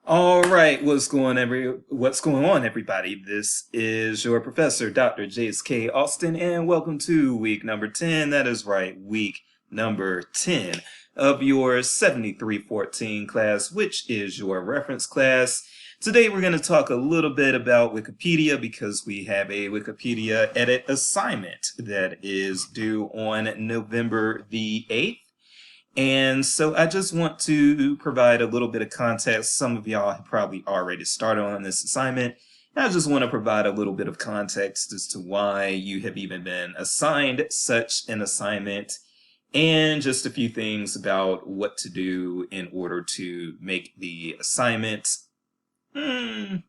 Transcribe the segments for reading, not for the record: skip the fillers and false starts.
All right, what's going on, everybody? This is your professor, Dr. Jace K. Austin, and welcome to week number 10. That is right, week number 10 of your 7314 class, which is your reference class. Today we're going to talk a little bit about Wikipedia because we have a Wikipedia edit assignment that is due on November the 8th. And so I just want to provide a little bit of context. Some of y'all have probably already started on this assignment. I just want to provide a little bit of context as to why you have even been assigned such an assignment and just a few things about what to do in order to make the assignment the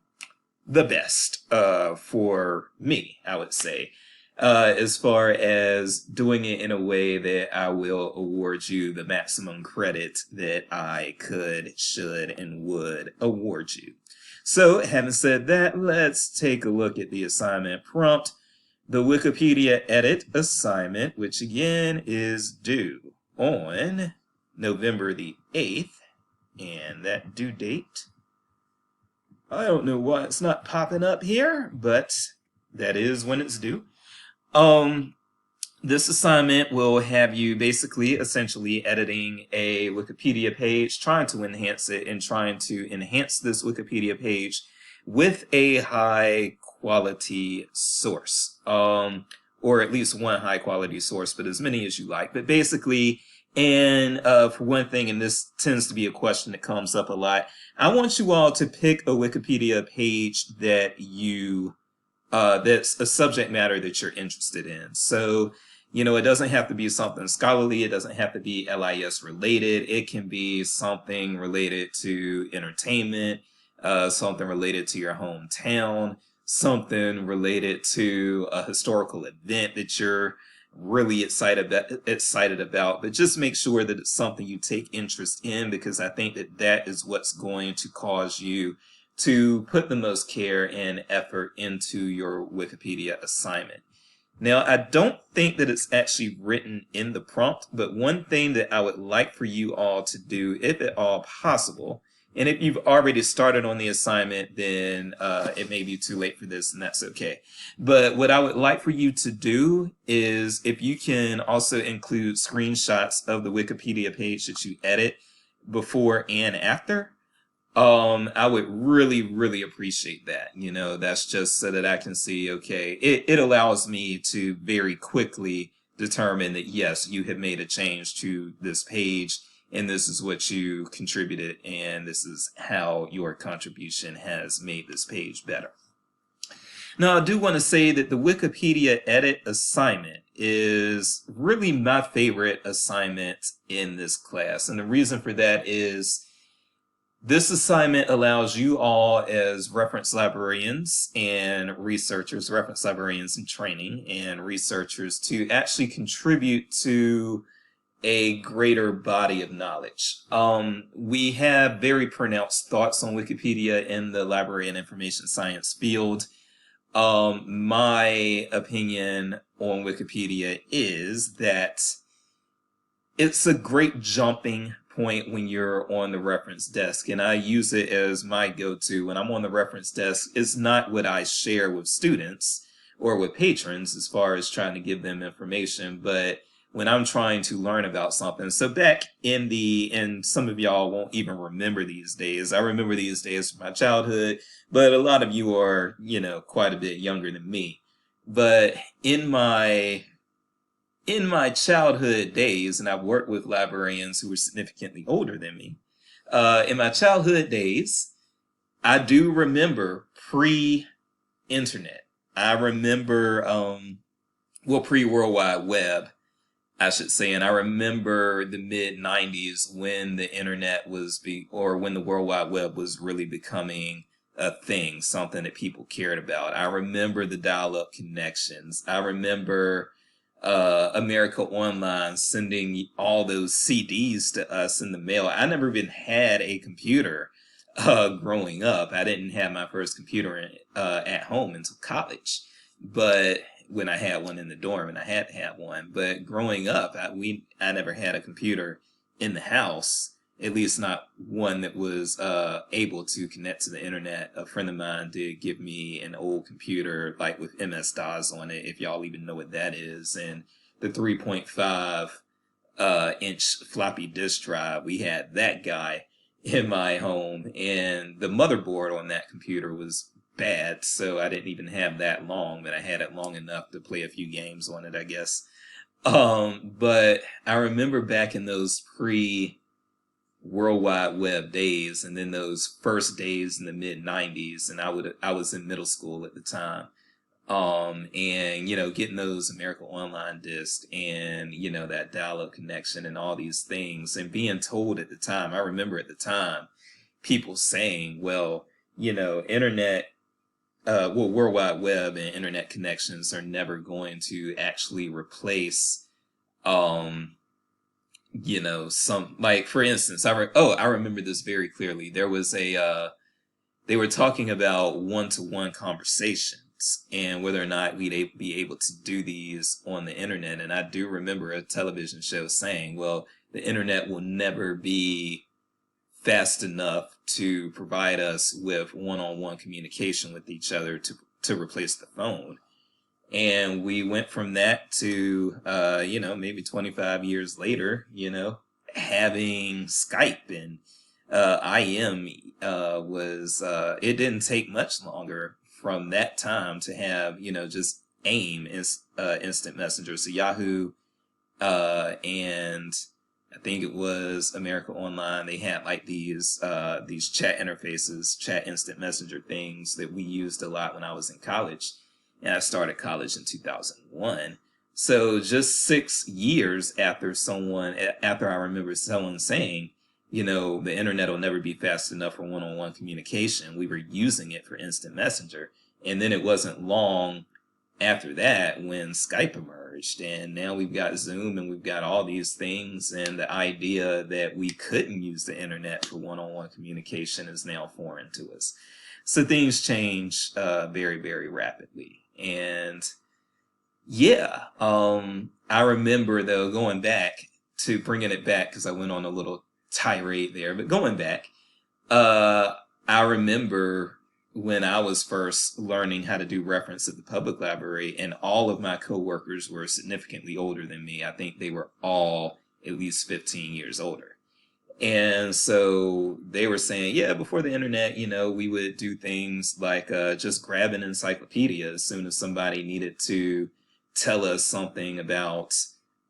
best for me, I would say. As far as doing it in a way that I will award you the maximum credit that I could, should, and would award you. So, having said that, let's take a look at the assignment prompt. The Wikipedia edit assignment, which again is due on November the 8th, and that due date, I don't know why it's not popping up here, but that is when it's due. This assignment will have you basically essentially editing a Wikipedia page, trying to enhance it and trying to enhance this Wikipedia page with a high quality source, or at least one high quality source, but as many as you like. But basically, and for one thing, and this tends to be a question that comes up a lot, I want you all to pick a Wikipedia page that that's a subject matter that you're interested in. So, it doesn't have to be something scholarly. It doesn't have to be LIS related. It can be something related to entertainment, something related to your hometown, something related to a historical event that you're really excited about. But just make sure that it's something you take interest in, because I think that is what's going to cause you to put the most care and effort into your Wikipedia assignment. Now, I don't think that it's actually written in the prompt, but one thing that I would like for you all to do, if at all possible, and if you've already started on the assignment, then it may be too late for this, and that's okay. But what I would like for you to do is, if you can also include screenshots of the Wikipedia page that you edit before and after, I would really, really appreciate that. That's just so that I can see, okay, it allows me to very quickly determine that, yes, you have made a change to this page, and this is what you contributed, and this is how your contribution has made this page better. Now, I do want to say that the Wikipedia edit assignment is really my favorite assignment in this class, and the reason for that is this assignment allows you all as reference librarians and researchers, reference librarians in training and researchers, to actually contribute to a greater body of knowledge. We have very pronounced thoughts on Wikipedia in the library and information science field. My opinion on Wikipedia is that it's a great jumping point when you're on the reference desk, and I use it as my go-to. When I'm on the reference desk, it's not what I share with students or with patrons as far as trying to give them information, but when I'm trying to learn about something. So back and some of y'all won't even remember these days. I remember these days from my childhood, but a lot of you are, quite a bit younger than me. But in my childhood days, and I've worked with librarians who were significantly older than me, in my childhood days, I do remember pre-internet. I remember, pre-World Wide Web, I should say, and I remember the mid-90s when the internet when the World Wide Web was really becoming a thing, something that people cared about. I remember the dial-up connections. I remember America Online sending all those CDs to us in the mail. I never even had a computer growing up. I didn't have my first computer at home until college, but when I had one in the dorm, and I had to have one. But growing up, I never had a computer in the house at least not one that was able to connect to the internet. A friend of mine did give me an old computer, like with MS-DOS on it, if y'all even know what that is, and the 3.5 inch floppy disk drive. We had that guy in my home, and the motherboard on that computer was bad, so I didn't even have that long, but I had it long enough to play a few games on it, I guess. But I remember back in those World Wide Web days, and then those first days in the mid '90s, and I was in middle school at the time. And getting those America Online discs, and that dial-up connection and all these things, and being told at the time, I remember at the time, people saying, well, internet, World Wide Web and internet connections are never going to actually replace, some, like, for instance, I remember this very clearly. There was they were talking about one-to-one conversations and whether or not we'd be able to do these on the internet. And I do remember a television show saying, well, the internet will never be fast enough to provide us with one-on-one communication with each other to replace the phone. And we went from that to, maybe 25 years later, having Skype and IM it didn't take much longer from that time to have, just AIM instant messenger. So Yahoo and I think it was America Online, they had like these chat interfaces, chat instant messenger things that we used a lot when I was in college. And I started college in 2001. So just 6 years after I remember someone saying, the internet will never be fast enough for one-on-one communication, we were using it for instant messenger. And then it wasn't long after that when Skype emerged, and now we've got Zoom and we've got all these things, and the idea that we couldn't use the internet for one-on-one communication is now foreign to us. So things change very, very rapidly. And yeah, I remember though, going back to bringing it back, because I went on a little tirade there, but going back, I remember when I was first learning how to do reference at the public library, and all of my coworkers were significantly older than me. I think they were all at least 15 years older. And so they were saying, yeah, before the internet, we would do things like just grab an encyclopedia as soon as somebody needed to tell us something about,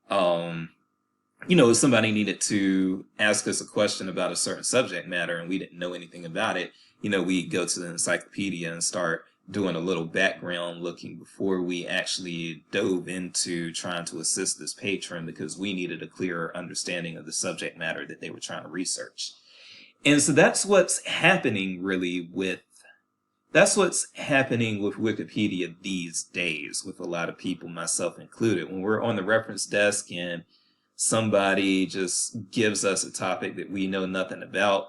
if somebody needed to ask us a question about a certain subject matter and we didn't know anything about it, we'd go to the encyclopedia and start doing a little background looking before we actually dove into trying to assist this patron, because we needed a clearer understanding of the subject matter that they were trying to research. And so that's what's happening with Wikipedia these days, with a lot of people, myself included. When we're on the reference desk and somebody just gives us a topic that we know nothing about,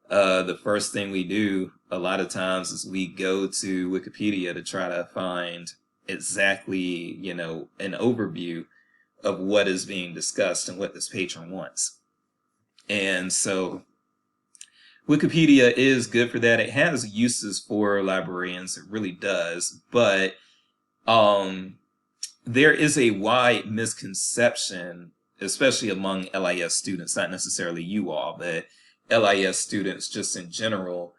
the first thing we do a lot of times is we go to Wikipedia to try to find exactly, an overview of what is being discussed and what this patron wants. And so Wikipedia is good for that. It has uses for librarians, it really does, but there is a wide misconception, especially among LIS students, not necessarily you all, but LIS students just in general.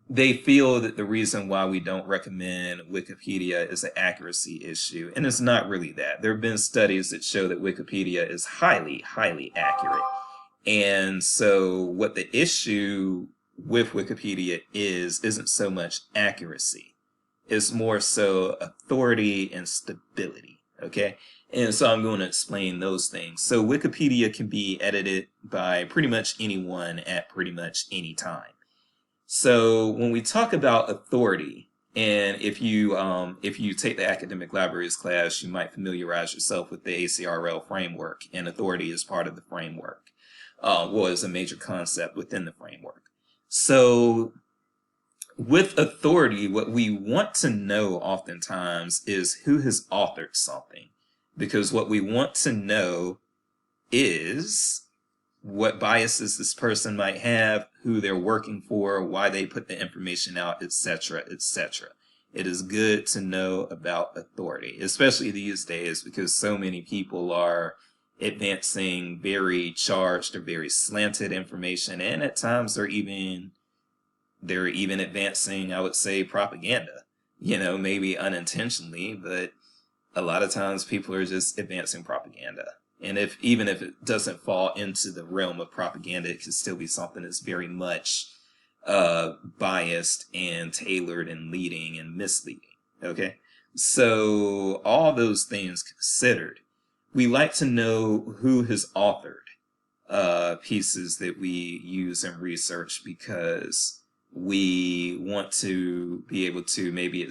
They feel that the reason why we don't recommend Wikipedia is an accuracy issue, and it's not really that. There have been studies that show that Wikipedia is highly, highly accurate. And so what the issue with Wikipedia isn't so much accuracy. It's more so authority and stability, okay? And so I'm going to explain those things. So Wikipedia can be edited by pretty much anyone at pretty much any time. So when we talk about authority, and if you take the academic libraries class, you might familiarize yourself with the ACRL framework, and authority is part of the framework. Is a major concept within the framework. So with authority, what we want to know oftentimes is who has authored something, because what we want to know is what biases this person might have, who they're working for, why they put the information out, etc., etc. It is good to know about authority, especially these days, because so many people are advancing very charged or very slanted information, and at times they're even advancing, I would say, propaganda. Maybe unintentionally, but a lot of times people are just advancing propaganda. And even if it doesn't fall into the realm of propaganda, it can still be something that's very much biased and tailored and leading and misleading. Okay? So all those things considered, we like to know who has authored pieces that we use in research, because we want to be able to maybe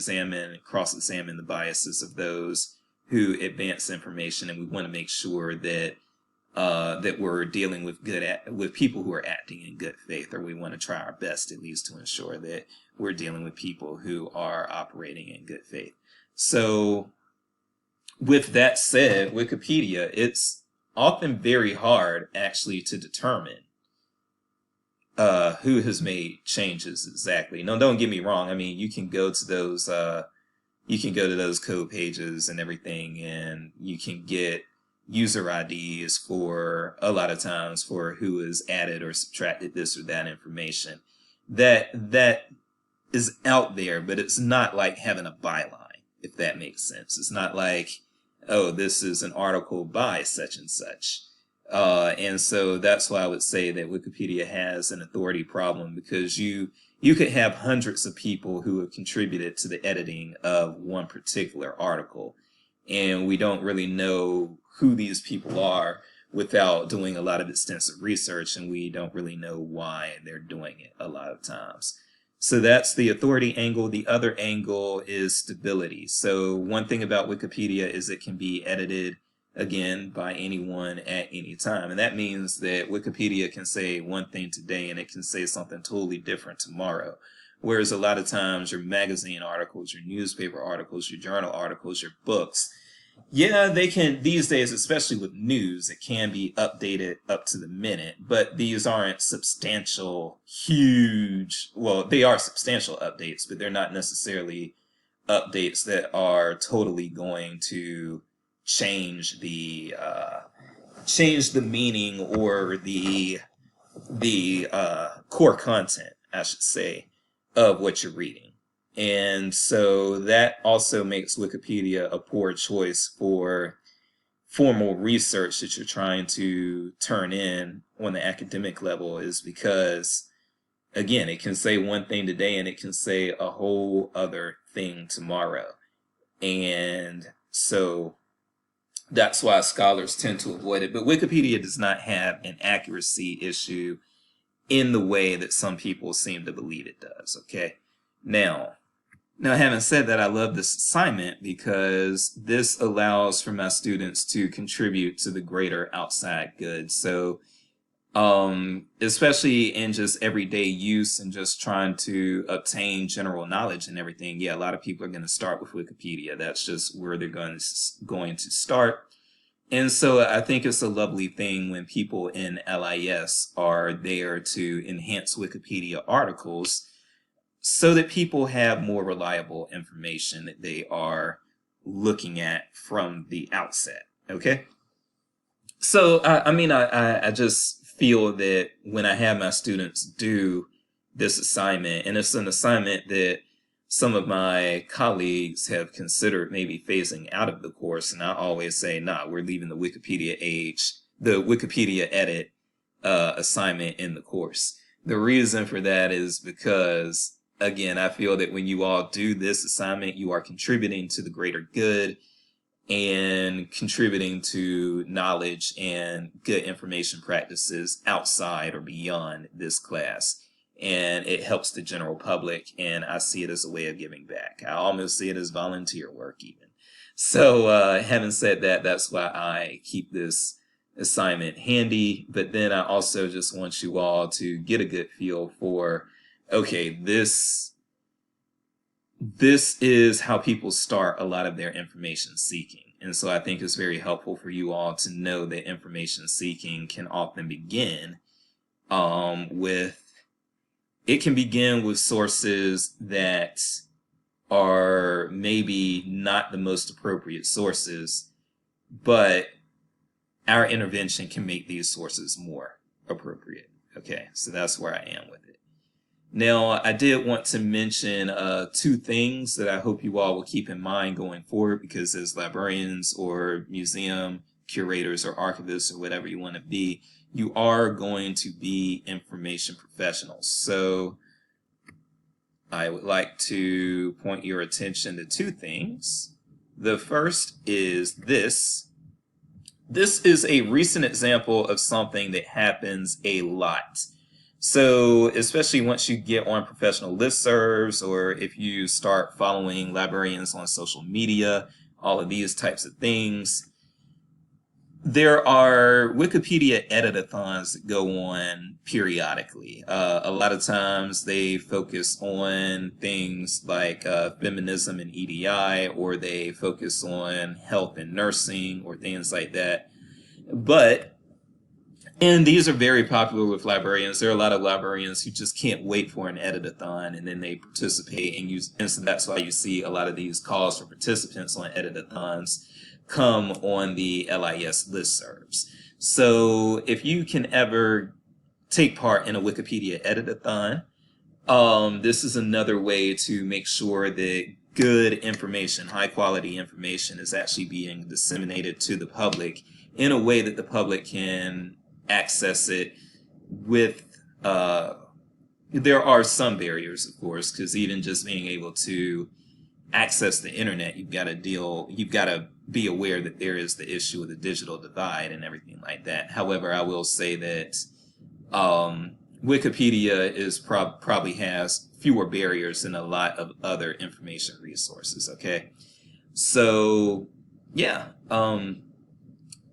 cross-examine the biases of those who advance information, and we want to make sure that that we're dealing with with people who are acting in good faith, or we want to try our best at least to ensure that we're dealing with people who are operating in good faith. So with that said, Wikipedia, it's often very hard actually to determine who has made changes exactly. No, don't get me wrong. I mean, you can go to those code pages and everything, and you can get user IDs for a lot of times for who has added or subtracted this or that information. That is out there, but it's not like having a byline, if that makes sense. It's not like, oh, this is an article by such and such. And so that's why I would say that Wikipedia has an authority problem, because you could have hundreds of people who have contributed to the editing of one particular article, and we don't really know who these people are without doing a lot of extensive research, and we don't really know why they're doing it a lot of times. So that's the authority angle. The other angle is stability. So one thing about Wikipedia is it can be edited again by anyone at any time, and that means that Wikipedia can say one thing today and it can say something totally different tomorrow, whereas a lot of times your magazine articles, your newspaper articles, your journal articles, your books, yeah, they can these days, especially with news, it can be updated up to the minute, but these aren't substantial, huge, well, they are substantial updates, but they're not necessarily updates that are totally going to change the meaning or the core content, I should say, of what you're reading. And so that also makes Wikipedia a poor choice for formal research that you're trying to turn in on the academic level, is because, again, it can say one thing today and it can say a whole other thing tomorrow. And so that's why scholars tend to avoid it. But Wikipedia does not have an accuracy issue in the way that some people seem to believe it does, okay? Now, having said that, I love this assignment because this allows for my students to contribute to the greater outside good. So, especially in just everyday use and just trying to obtain general knowledge and everything, yeah, a lot of people are going to start with Wikipedia. That's just where they're going to start. And so I think it's a lovely thing when people in LIS are there to enhance Wikipedia articles, so that people have more reliable information that they are looking at from the outset. Okay? So, I just feel that when I have my students do this assignment, and it's an assignment that some of my colleagues have considered maybe phasing out of the course, and I always say, nah, we're leaving the Wikipedia edit assignment in the course. The reason for that is because, again, I feel that when you all do this assignment, you are contributing to the greater good and contributing to knowledge and good information practices outside or beyond this class. And it helps the general public, and I see it as a way of giving back. I almost see it as volunteer work even. So having said that, that's why I keep this assignment handy. But then I also just want you all to get a good feel for, okay, this is how people start a lot of their information seeking. And so I think it's very helpful for you all to know that information seeking can often begin with sources that are maybe not the most appropriate sources, but our intervention can make these sources more appropriate. Okay, so that's where I am with it. Now, I did want to mention two things that I hope you all will keep in mind going forward, because as librarians or museum curators or archivists or whatever you want to be, you are going to be information professionals. So I would like to point your attention to two things. The first is this. This is a recent example of something that happens a lot. So especially once you get on professional listservs, or if you start following librarians on social media, all of these types of things, there are Wikipedia edit-a-thons that go on periodically. A lot of times they focus on things like feminism and EDI, or they focus on health and nursing, or things like that. And these are very popular with librarians. There are a lot of librarians who just can't wait for an edit-a-thon, and then they participate and use. And so that's why you see a lot of these calls for participants on edit-a-thons come on the LIS listservs. So if you can ever take part in a Wikipedia edit-a-thon, this is another way to make sure that good information, high quality information, is actually being disseminated to the public in a way that the public can access it with, there are some barriers, of course, because even just being able to access the internet, you've got to be aware that there is the issue of the digital divide and everything like that. However, I will say that Wikipedia is probably has fewer barriers than a lot of other information resources. Okay, so yeah,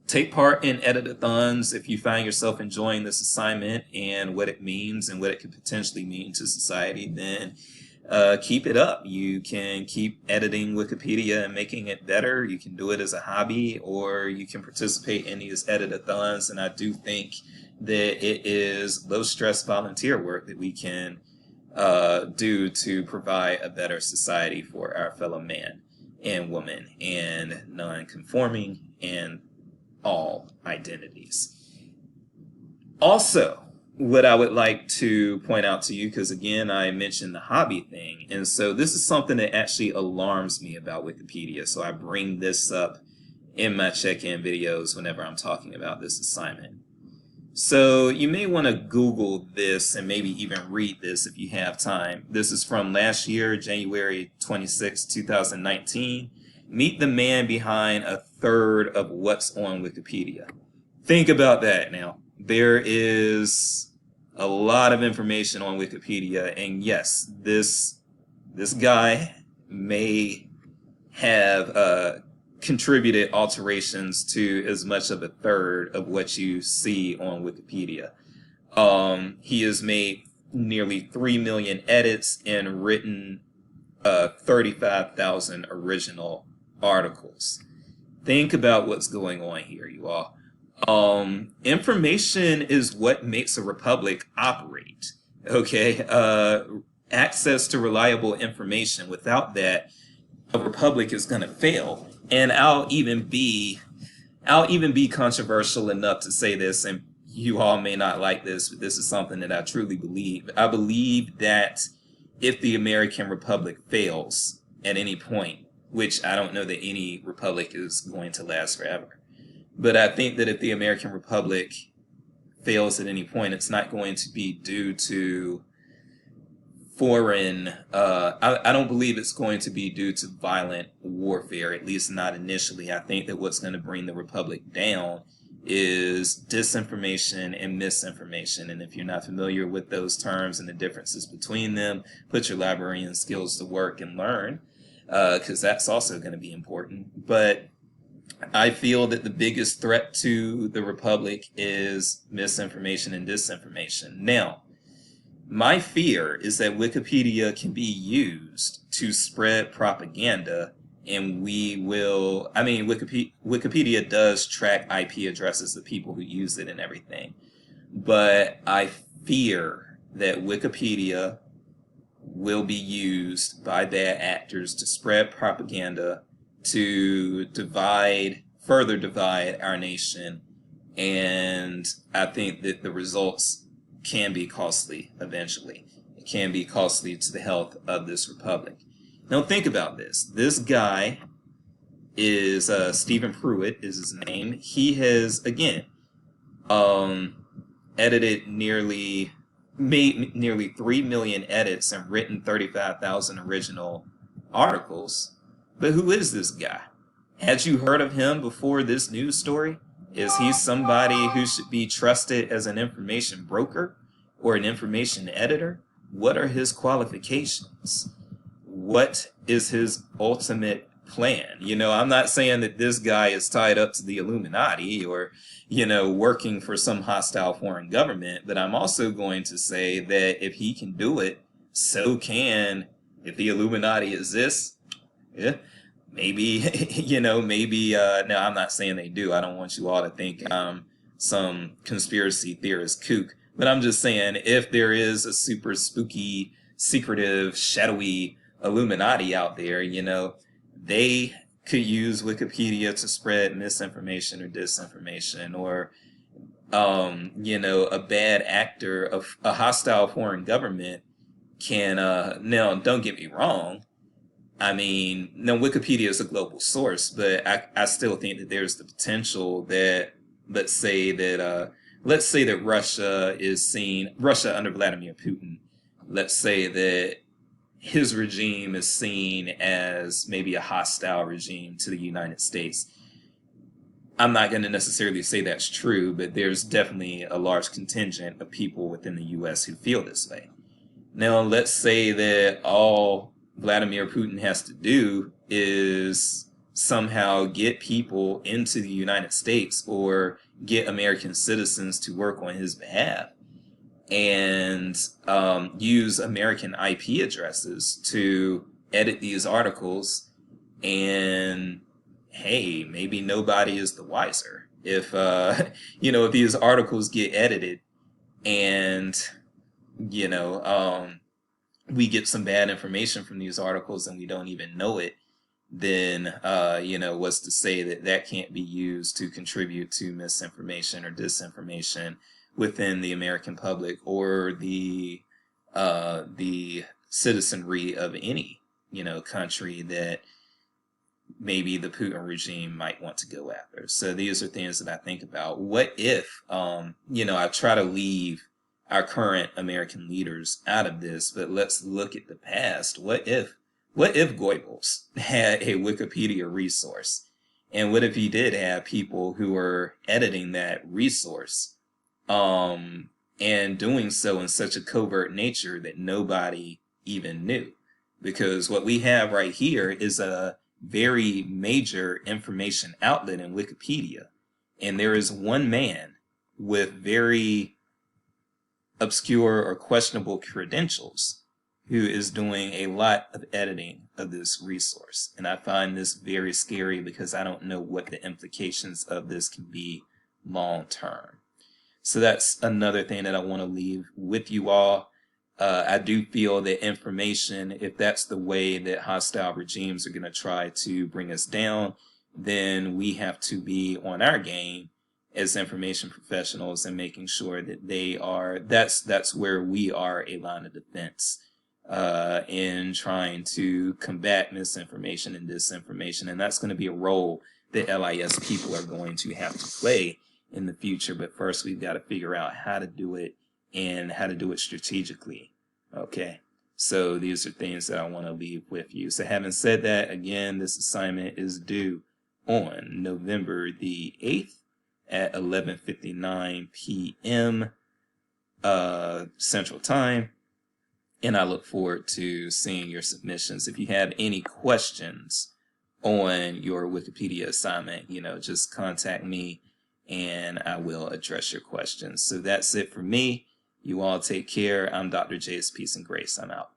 take part in edit-a-thons if you find yourself enjoying this assignment and what it means and what it could potentially mean to society. Then keep it up. You can keep editing Wikipedia and making it better. You can do it as a hobby, or you can participate in these edit-a-thons. And I do think that it is low-stress volunteer work that we can do to provide a better society for our fellow man and woman and non-conforming and all identities. Also, what I would like to point out to you, because again, I mentioned the hobby thing, and so this is something that actually alarms me about Wikipedia, so I bring this up in my check-in videos whenever I'm talking about this assignment. So you may want to Google this and maybe even read this if you have time. This is from last year, January 26, 2019. Meet the man behind a third of what's on Wikipedia. Think about that now. There is a lot of information on Wikipedia, and yes, this guy may have contributed alterations to as much of a third of what you see on Wikipedia. He has made nearly 3 million edits and written 35,000 original articles. Think about what's going on here, you all. Information is what makes a republic operate. Okay, access to reliable information. Without that, a republic is going to fail. And I'll even be controversial enough to say this, and you all may not like this, but this is something that I truly believe. I believe that if the American Republic fails at any point, which I don't know that any republic is going to last forever, but I think that if the American Republic fails at any point, it's not going to be due to foreign, I don't believe it's going to be due to violent warfare, at least not initially. I think that what's going to bring the Republic down is disinformation and misinformation. And if you're not familiar with those terms and the differences between them, put your librarian skills to work and learn, because that's also going to be important. But I feel that the biggest threat to the Republic is misinformation and disinformation. Now, my fear is that Wikipedia can be used to spread propaganda and we will, I mean, Wikipedia does track IP addresses of people who use it and everything, but I fear that Wikipedia will be used by bad actors to spread propaganda, to further divide our nation, and I think that the results can be costly eventually. It can be costly to the health of this republic. Now think about this. This guy is Stephen Pruitt is his name. He has again edited made nearly 3 million edits and written 35,000 original articles. But who is this guy? Had you heard of him before this news story? Is he somebody who should be trusted as an information broker or an information editor? What are his qualifications? What is his ultimate plan? I'm not saying that this guy is tied up to the Illuminati or, working for some hostile foreign government, but I'm also going to say that if he can do it, so can, if the Illuminati exists, yeah, maybe, no, I'm not saying they do. I don't want you all to think I'm some conspiracy theorist kook, but I'm just saying if there is a super spooky, secretive, shadowy Illuminati out there, they could use Wikipedia to spread misinformation or disinformation, or a bad actor of a hostile foreign government can now don't get me wrong. I mean, no, Wikipedia is a global source, but I still think that there's the potential that let's say that Russia under Vladimir Putin, let's say that his regime is seen as maybe a hostile regime to the United States. I'm not going to necessarily say that's true, but there's definitely a large contingent of people within the U.S. who feel this way. Now, let's say that all Vladimir Putin has to do is somehow get people into the United States or get American citizens to work on his behalf and use American IP addresses to edit these articles, and hey, maybe nobody is the wiser if if these articles get edited and we get some bad information from these articles and we don't even know it, then what's to say that that can't be used to contribute to misinformation or disinformation within the American public or the citizenry of any country that maybe the Putin regime might want to go after. So these are things that I think about. What if I try to leave our current American leaders out of this, but let's look at the past. What if Goebbels had a Wikipedia resource? And what if he did have people who were editing that resource and doing so in such a covert nature that nobody even knew? Because what we have right here is a very major information outlet in Wikipedia. And there is one man with very obscure or questionable credentials who is doing a lot of editing of this resource. And I find this very scary because I don't know what the implications of this can be long term. So that's another thing that I want to leave with you all. I do feel that information, if that's the way that hostile regimes are going to try to bring us down, then we have to be on our game as information professionals and making sure that that's where we are a line of defense in trying to combat misinformation and disinformation. And that's going to be a role that LIS people are going to have to play in the future. But first, we've got to figure out how to do it and how to do it strategically. Okay, so these are things that I want to leave with you. So having said that, again, this assignment is due on November the 8th at 11:59 p.m. Central Time. And I look forward to seeing your submissions. If you have any questions on your Wikipedia assignment, just contact me and I will address your questions. So that's it for me. You all take care. I'm Dr. J's Peace and Grace. I'm out.